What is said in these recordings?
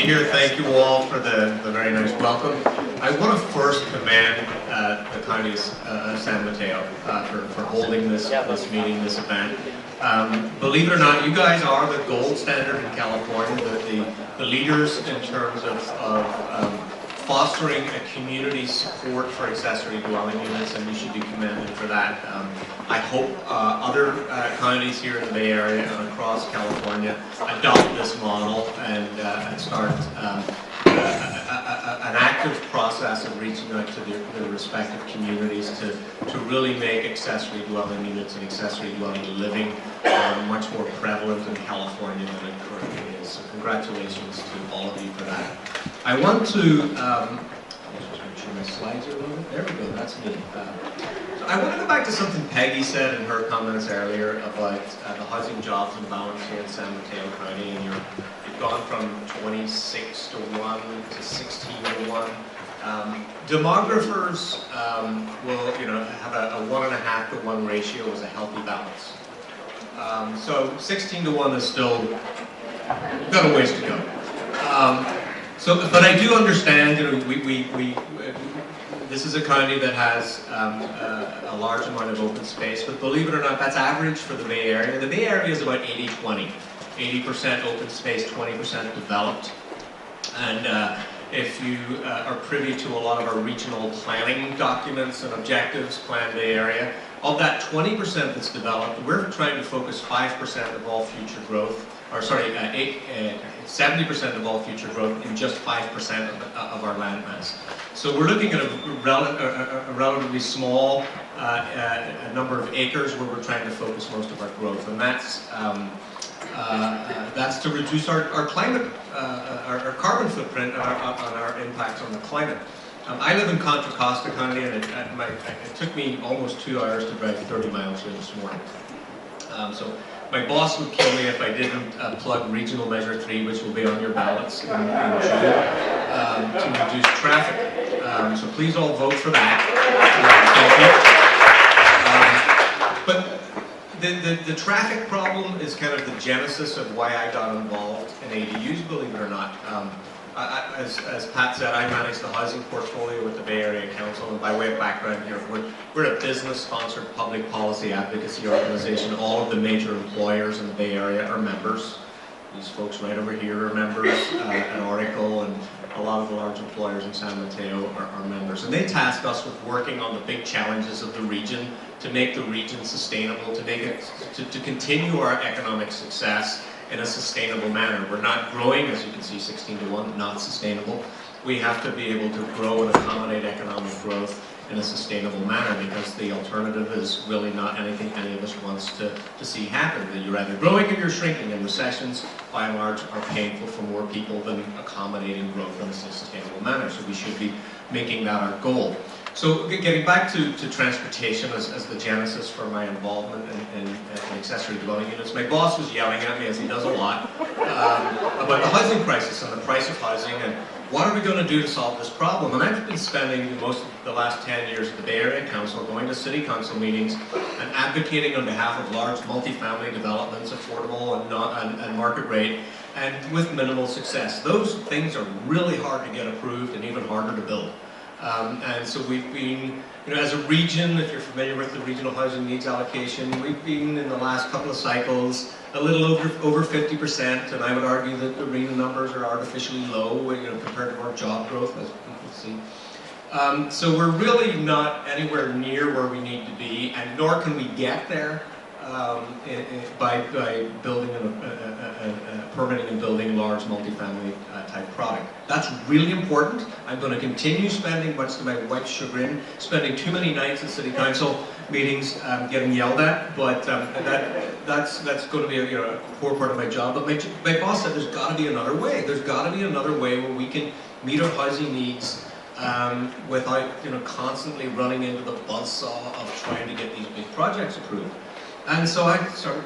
here. Thank you all for the very nice welcome. I want to first commend the counties of San Mateo for holding this meeting, this event. Believe it or not, you guys are the gold standard in California, the leaders in terms of fostering a community support for accessory dwelling units, and you should be commended for that. I hope other counties here in the Bay Area and across California adopt this model and start an active process of reaching out to their respective communities to really make accessory dwelling units and accessory dwelling living much more prevalent in California than it currently is. So congratulations to all of you for that. I want to, just make sure my slides are loaded. There we go, that's me. So I want to go back to something Peggy said in her comments earlier about the housing jobs imbalance here in San Mateo County, and you've gone from 26 to 1 to 16 to 1. Demographers will, have a 1.5 to 1 ratio as a healthy balance. So 16 to 1 is still, we've got a ways to go. But I do understand, this is a county that has a large amount of open space, but believe it or not, that's average for the Bay Area. The Bay Area is about 80-20. 80% open space, 20% developed. And if you are privy to a lot of our regional planning documents and objectives, Plan Bay Area, of that 20% that's developed, we're trying to focus 5% of all future growth, or sorry, 70% of all future growth in just 5% of our land mass. So we're looking at a relatively small number of acres where we're trying to focus most of our growth, and that's to reduce our climate, our carbon footprint, and our impacts on the climate. I live in Contra Costa County, and it took me almost 2 hours to drive 30 miles here this morning. So my boss would kill me if I didn't plug Regional Measure 3, which will be on your ballots in June, to reduce traffic. So please all vote for that. Thank you. But the traffic problem is kind of the genesis of why I got involved in ADUs, believe it or not. As Pat said, I manage the housing portfolio with the Bay Area Council, and by way of background here, we're a business-sponsored public policy advocacy organization. All of the major employers in the Bay Area are members. These folks right over here are members at Oracle, and a lot of the large employers in San Mateo are members. And they task us with working on the big challenges of the region to make the region sustainable, to continue our economic success in a sustainable manner. We're not growing, as you can see, 16 to 1, not sustainable. We have to be able to grow and accommodate economic growth in a sustainable manner, because the alternative is really not anything any of us wants to see happen. That you're either growing or you're shrinking, and recessions, by and large, are painful for more people than accommodating growth in a sustainable manner. So we should be making that our goal. So getting back to transportation as the genesis for my involvement in accessory dwelling units, my boss was yelling at me, as he does a lot, about the housing crisis and the price of housing, and what are we going to do to solve this problem? And I've been spending most of the last 10 years at the Bay Area Council, going to city council meetings and advocating on behalf of large multifamily developments, affordable and market rate, and with minimal success. Those things are really hard to get approved and even harder to build. And so we've been, as a region, if you're familiar with the regional housing needs allocation, we've been in the last couple of cycles a little over 50%, and I would argue that the RENA numbers are artificially low, compared to our job growth, as you can see. So we're really not anywhere near where we need to be, and nor can we get there by building permitting and building large multifamily type product. That's really important. I'm going to continue spending, much to my wife's chagrin, spending too many nights at city council meetings getting yelled at, but that's going to be a core part of my job. But my boss said there's got to be another way. There's got to be another way where we can meet our housing needs without constantly running into the buzzsaw of trying to get these big projects approved. And so I started,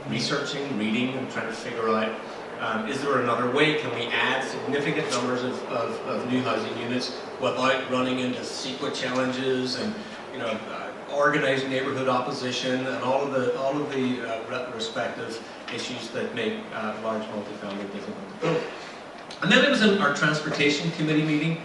researching, reading, and trying to figure out, is there another way? Can we add significant numbers of new housing units without running into CEQA challenges and, organized neighborhood opposition and all of the respective issues that make large multifamily difficult to build? And then it was in our transportation committee meeting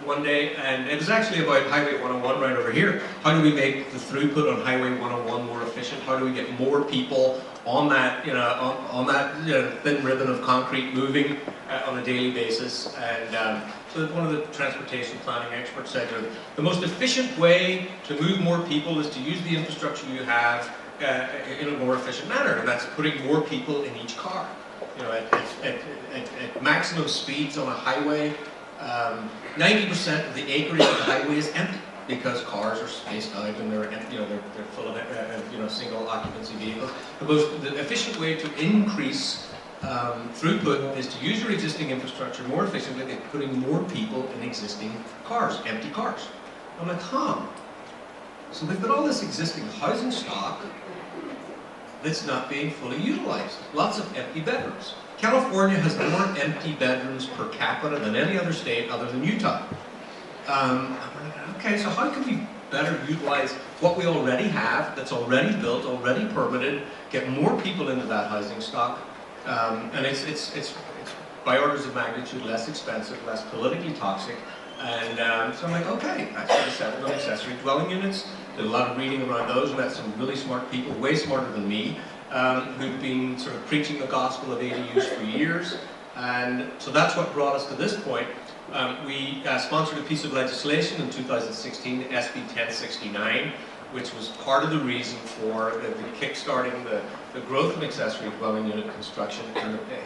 one day, and it was actually about Highway 101 right over here. How do we make the throughput on Highway 101 more efficient? How do we get more people on that, on that thin ribbon of concrete moving on a daily basis? And so one of the transportation planning experts said, the most efficient way to move more people is to use the infrastructure you have in a more efficient manner, and that's putting more people in each car. At maximum speeds on a highway, 90% of the acreage of the highway is empty because cars are spaced out and they're full of single occupancy vehicles. The efficient way to increase throughput is to use your existing infrastructure more efficiently than putting more people in existing cars, empty cars. I'm like, so we've got all this existing housing stock that's not being fully utilized. Lots of empty bedrooms. California has more empty bedrooms per capita than any other state other than Utah. Okay, so how can we better utilize what we already have, that's already built, already permitted, get more people into that housing stock, and it's by orders of magnitude less expensive, less politically toxic, and so I'm like, okay, I started settled on accessory dwelling units, did a lot of reading around those, met some really smart people, way smarter than me, who've been sort of preaching the gospel of ADUs for years, and so that's what brought us to this point. We sponsored a piece of legislation in 2016, SB 1069, which was part of the reason for the kickstarting the growth of accessory dwelling unit construction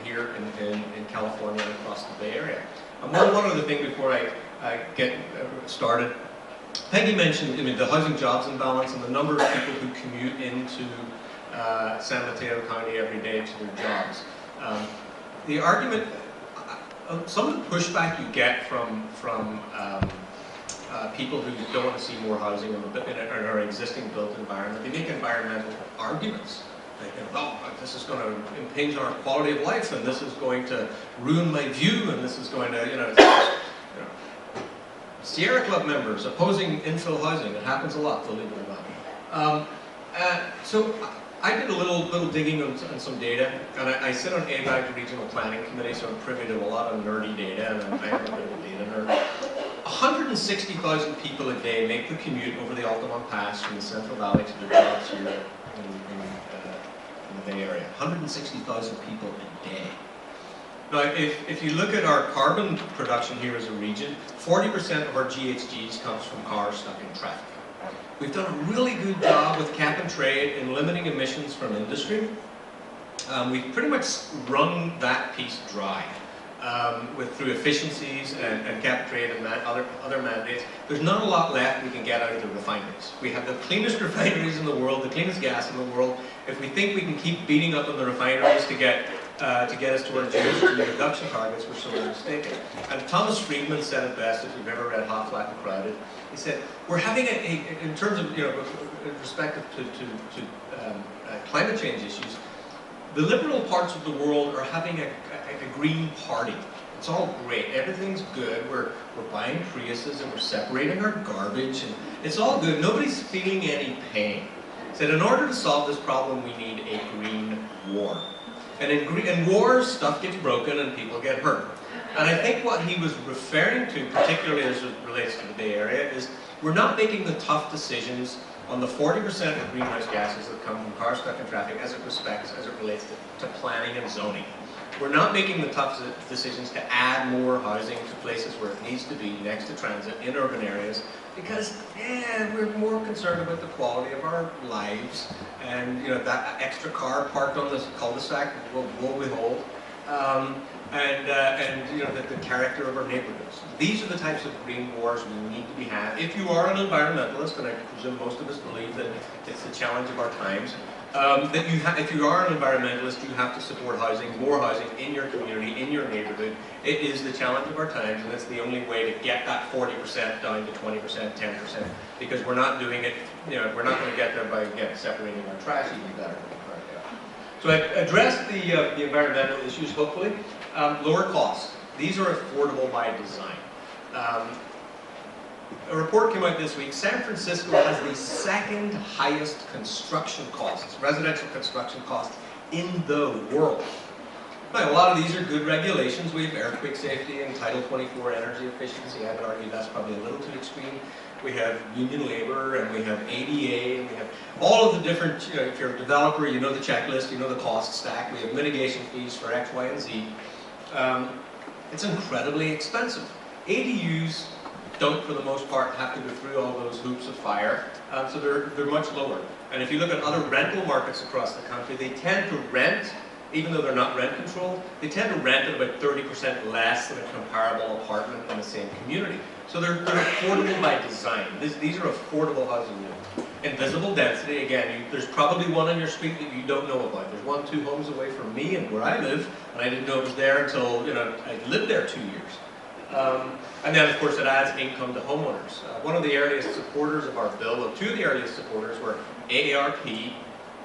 here in California and across the Bay Area. And one other thing before I get started. Peggy mentioned the housing jobs imbalance and the number of people who commute into San Mateo County every day to their jobs. The argument, some of the pushback you get from people who don't want to see more housing in our existing built environment, they make environmental arguments. They think, oh, this is going to impinge on our quality of life, and this is going to ruin my view, and this is going to, Sierra Club members opposing infill housing. It happens a lot, believe it or not. So I did a little digging on some data, and I sit on AVAG Regional Planning Committee, so I'm privy to a lot of nerdy data, and I'm a bit of a data nerd. 160,000 people a day make the commute over the Altamont Pass from the Central Valley to their jobs here in the Bay Area. 160,000 people a day. Now, if you look at our carbon production here as a region, 40% of our GHGs comes from cars stuck in traffic. We've done a really good job with cap and trade in limiting emissions from industry. We've pretty much wrung that piece dry through efficiencies and cap and trade and other mandates. There's not a lot left we can get out of the refineries. We have the cleanest refineries in the world, the cleanest gas in the world. If we think we can keep beating up on the refineries to get us to our GHG reduction targets, we're sorely mistaken. And Thomas Friedman said it best, if you've ever read Hot, Flat and Crowded. He said, we're having in terms of, with respect to climate change issues, the liberal parts of the world are having a green party. It's all great, everything's good, we're buying Priuses and we're separating our garbage, and it's all good, nobody's feeling any pain. He said, in order to solve this problem, we need a green war. And in wars, stuff gets broken and people get hurt. And I think what he was referring to, particularly as it relates to the Bay Area, is we're not making the tough decisions on the 40% of greenhouse gases that come from cars stuck in traffic as it relates to planning and zoning. We're not making the tough decisions to add more housing to places where it needs to be next to transit in urban areas because we're more concerned about the quality of our lives and that extra car parked on this cul-de-sac will we hold and the character of our neighborhoods. These are the types of green wars we need to be had. If you are an environmentalist, and I presume most of us believe that it's the challenge of our times, if you are an environmentalist, you have to support housing, more housing in your community, in your neighborhood. It is the challenge of our times, and it's the only way to get that 40% down to 20%, 10%, because we're not doing it, we're not going to get there by separating our trash even better. So I addressed the environmental issues, hopefully. Lower costs. These are affordable by design. A report came out this week. San Francisco has the second highest construction costs, residential construction costs in the world. Now, a lot of these are good regulations. We have earthquake safety and Title 24 energy efficiency. I would argue that's probably a little too extreme. We have union labor, and we have ADA, and we have all of the different, if you're a developer, you know the checklist, you know the cost stack. We have mitigation fees for X, Y, and Z. It's incredibly expensive. ADUs don't, for the most part, have to go through all those hoops of fire, so they're much lower. And if you look at other rental markets across the country, they tend to rent, even though they're not rent controlled, they tend to rent at about 30% less than a comparable apartment in the same community. So they're affordable by design. These are affordable housing units. Invisible density, again, there's probably one on your street that you don't know about. There's 1, 2 homes away from me and where I live, and I didn't know it was there until I lived there 2 years. And then, of course, it adds income to homeowners. One of the earliest supporters of our bill, well, 2 of the earliest supporters were AARP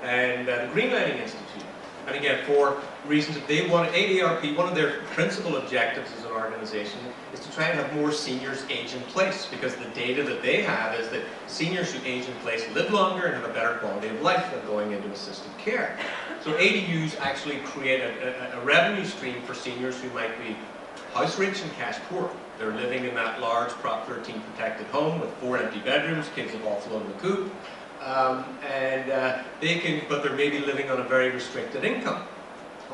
and the Green Lining Institute. And again, for reasons that they wanted, AARP, one of their principal objectives as an organization is to try and have more seniors age in place, because the data that they have is that seniors who age in place live longer and have a better quality of life than going into assisted care. So ADUs actually create a revenue stream for seniors who might be house rich and cash poor. They're living in that large Prop 13 protected home with 4 empty bedrooms, kids have all flown the coop. But they're maybe living on a very restricted income,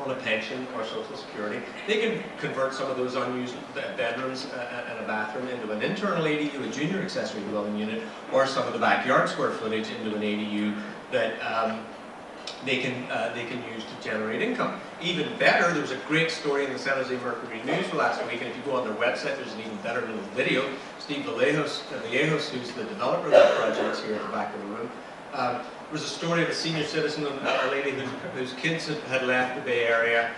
on a pension or Social Security. They can convert some of those unused bedrooms and a bathroom into an internal ADU, a junior accessory dwelling unit, or some of the backyard square footage into an ADU that they can use to generate income. Even better, there was a great story in the San Jose Mercury News last week, and if you go on their website, there's an even better little video. Steve Vallejos, who's the developer of that project, here at the back of the room. There was a story of a senior citizen, a lady whose kids had left the Bay Area.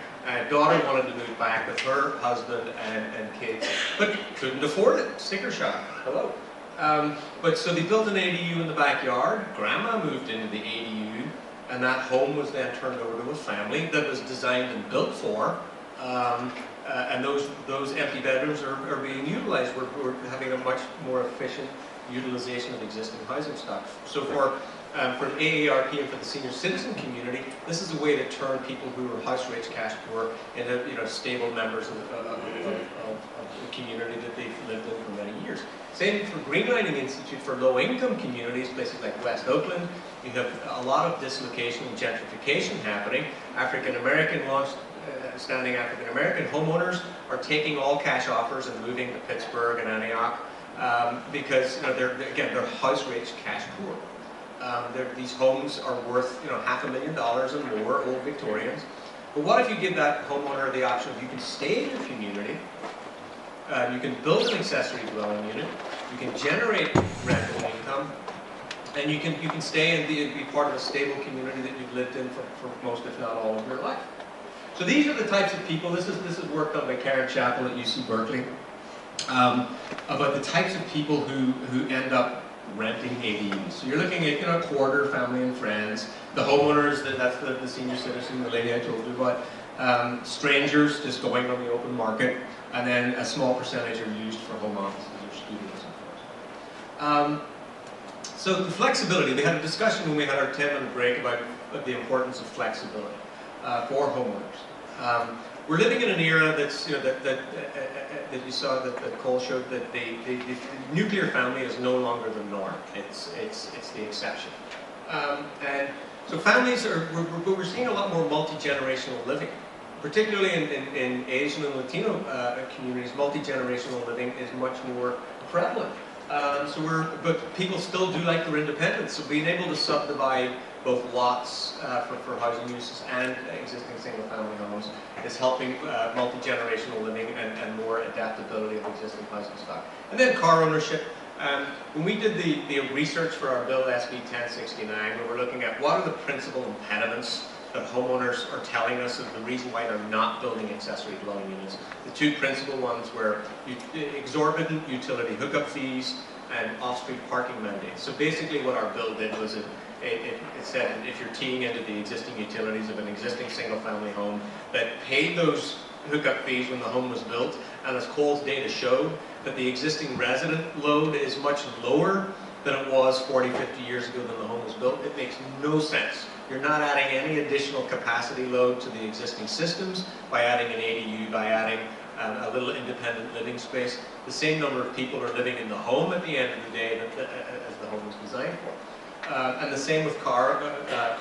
Daughter wanted to move back with her husband and kids, but couldn't afford it. Sticker shock. Hello. But so they built an ADU in the backyard. Grandma moved into the ADU, and that home was then turned over to a family that was designed and built for. And those empty bedrooms are being utilized. We're having a much more efficient utilization of existing housing stock. So for AARP and for the senior citizen community, this is a way to turn people who are house rich, cash poor, into stable members of the community that they've lived in for many years. Same for Green Lining Institute for low-income communities, places like West Oakland. You have a lot of dislocation and gentrification happening. Standing African-American homeowners are taking all cash offers and moving to Pittsburgh and Antioch because they're house rich, cash poor. These homes are worth $500,000 and more, old Victorians. But what if you give that homeowner the option of you can stay in your community, you can build an accessory dwelling unit, you can generate rental income, and you can stay and be part of a stable community that you've lived in for most, if not all, of your life. So these are the types of people. This is work done by Karen Chappell at UC Berkeley about the types of people who end up renting ADUs. So you're looking at a quarter, family and friends. The homeowners, that's the senior citizen, the lady I told you about. Strangers just going on the open market, and then a small percentage are used for home offices or studios, of course. So the flexibility. We had a discussion when we had our 10-minute break about the importance of flexibility for homeowners. We're living in an era that's, that you saw that Cole showed that the nuclear family is no longer the norm. It's the exception. And so families we're seeing a lot more multi-generational living, particularly in Asian and Latino communities. Multi-generational living is much more prevalent. But people still do like their independence. So being able to subdivide both lots for housing uses and existing single-family homes is helping multi-generational living and more adaptability of existing housing stock. And then car ownership. When we did the research for our bill, SB 1069, we were looking at what are the principal impediments that homeowners are telling us is the reason why they're not building accessory dwelling units. The two principal ones were exorbitant utility hookup fees and off-street parking mandates. So basically what our bill did was it said if you're teeing into the existing utilities of an existing single-family home that paid those hookup fees when the home was built, and as Cole's data showed, that the existing resident load is much lower than it was 40, 50 years ago when the home was built. It makes no sense. You're not adding any additional capacity load to the existing systems by adding an ADU, by adding a little independent living space. The same number of people are living in the home at the end of the day as the home was designed for. And the same with car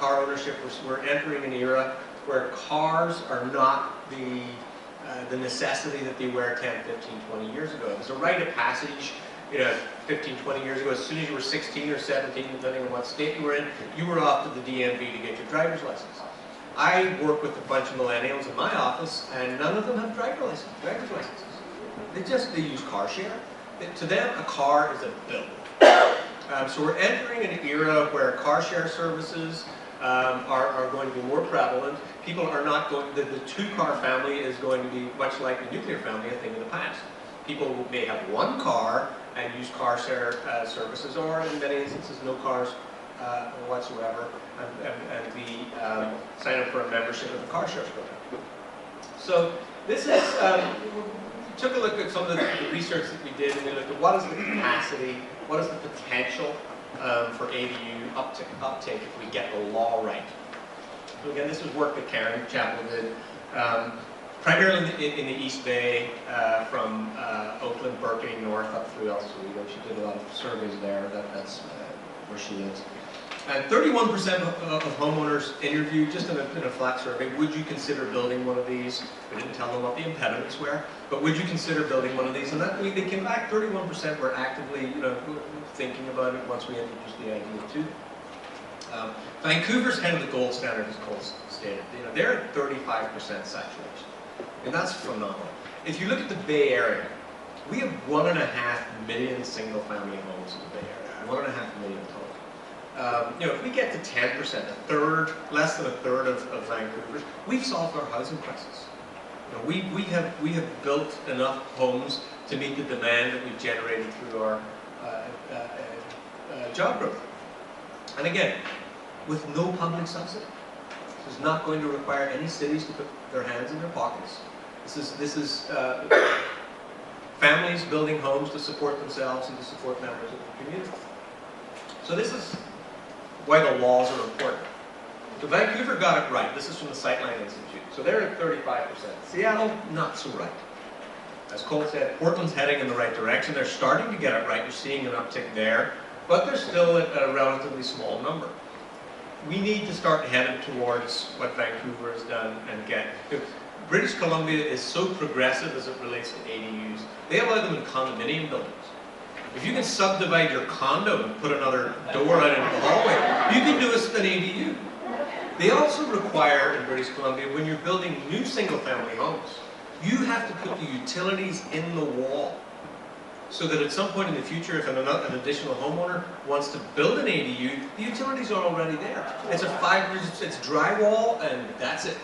ownership. We're entering an era where cars are not the necessity that they were 10, 15, 20 years ago. There's a rite of passage, 15, 20 years ago. As soon as you were 16 or 17, depending on what state you were in, you were off to the DMV to get your driver's license. I work with a bunch of millennials in my office, and none of them have driver's licenses. They use car share. To them, a car is a bill. So we're entering an era where car share services are going to be more prevalent. People are not going, the two-car family is going to be much like the nuclear family, a thing of the past. People may have one car and use car share services, or in many instances, no cars whatsoever, and we sign up for a membership of the car share program. So this is, we took a look at some of the research that we did, and we looked at what is the capacity, what is the potential for ADU uptake if we get the law right. So again, this was work that Karen Chappell did, primarily in the East Bay, from Oakland, Berkeley, north up through El Cerrito. She did a lot of surveys there. That's where she lives. And 31% of homeowners interviewed, just in a flat survey, would you consider building one of these? We didn't tell them what the impediments were, but would you consider building one of these? And that, they came back, 31% were actively thinking about it once we introduced the idea to them. Vancouver's kind of the gold standard, as Cole stated. They're at 35% saturation, and that's phenomenal. If you look at the Bay Area, we have 1.5 million single-family homes in the Bay Area, 1.5 million total. If we get to 10%, less than a third of Vancouver's, we've solved our housing crisis. We have built enough homes to meet the demand that we've generated through our job growth. And again, with no public subsidy. This is not going to require any cities to put their hands in their pockets. This is families building homes to support themselves and to support members of the community. So this is why the laws are important. So Vancouver got it right. This is from the Sightline Institute. So they're at 35%. Seattle, not so right. As Cole said, Portland's heading in the right direction. They're starting to get it right. You're seeing an uptick there, but they're still at a relatively small number. We need to start heading towards what Vancouver has done and get. British Columbia is so progressive as it relates to ADUs. They allow them in condominium buildings. If you can subdivide your condo and put another door out into the hallway, you can do an ADU. They also require, in British Columbia, when you're building new single-family homes, you have to put the utilities in the wall. So that at some point in the future, if an additional homeowner wants to build an ADU, the utilities are already there. It's it's drywall, and that's it.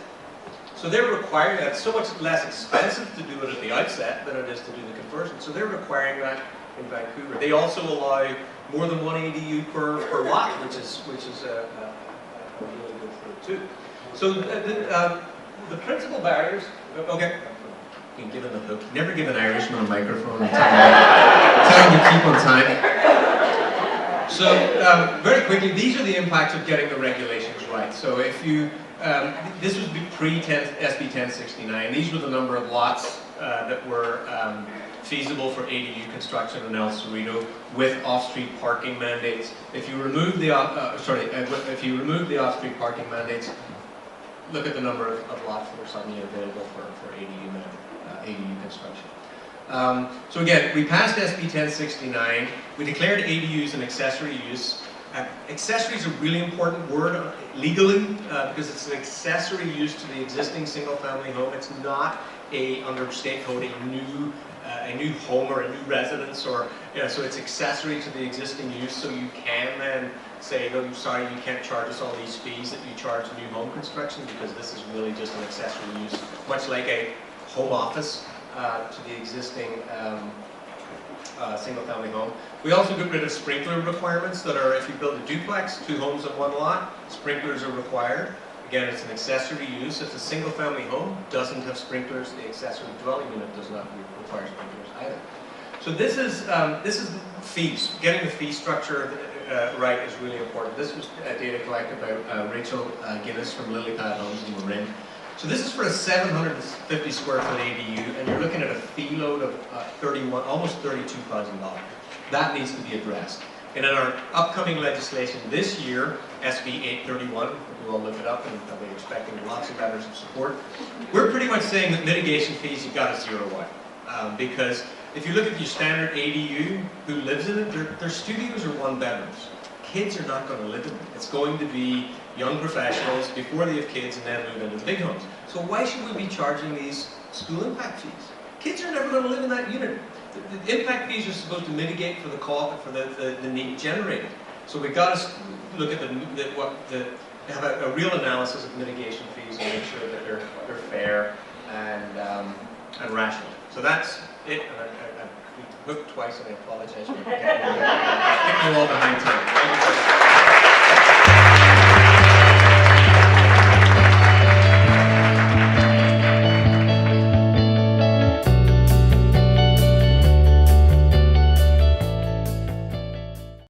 So they're requiring that. It's so much less expensive to do it at the outset than it is to do the conversion. So they're requiring that in Vancouver. They also allow more than one ADU per lot, which is a really good thing too. So the principal barriers. Okay. You can give him the hook. Never give an Irishman a microphone and tell him to keep on time. So very quickly, these are the impacts of getting the regulations right. So if you, this was pre-SB 1069. These were the number of lots that were feasible for ADU construction in El Cerrito with off-street parking mandates. If you remove the if you remove the off-street parking mandates, look at the number of lots that are suddenly available for ADU construction. So again, we passed SB 1069. We declared ADUs an accessory use. Accessory is a really important word legally because it's an accessory use to the existing single-family home. It's not under state code a new home or a new residence, or so it's accessory to the existing use. So you can then say, no, I'm sorry, you can't charge us all these fees that you charge new home construction because this is really just an accessory use, much like a home office to the existing single-family home. We also get rid of sprinkler requirements that are, if you build a duplex, 2 homes on 1 lot, sprinklers are required. Again, it's an accessory use. If a single-family home doesn't have sprinklers, the accessory dwelling unit does not require sprinklers either. So this is fees. Getting the fee structure right is really important. This was data collected by Rachel Guinness from Lily Pad Homes in Marin. So this is for a 750 square foot ADU, and you're looking at a fee load of almost $32,000. That needs to be addressed. And in our upcoming legislation this year, SB 831, we'll all look it up and I'll be expecting lots of letters of support. We're pretty much saying that mitigation fees you've got to zero out. Because if you look at your standard ADU, who lives in it, their studios are one bedrooms. Kids are not going to live in them. It's going to be young professionals before they have kids and then move into the big homes. So why should we be charging these school impact fees? Kids are never going to live in that unit. The impact fees are supposed to mitigate for the cost, for the need generated. So we've got to look at have a real analysis of mitigation fees and make sure that they're fair and rational. So that's it. And I've hooked twice, and I apologize for getting you all behind time.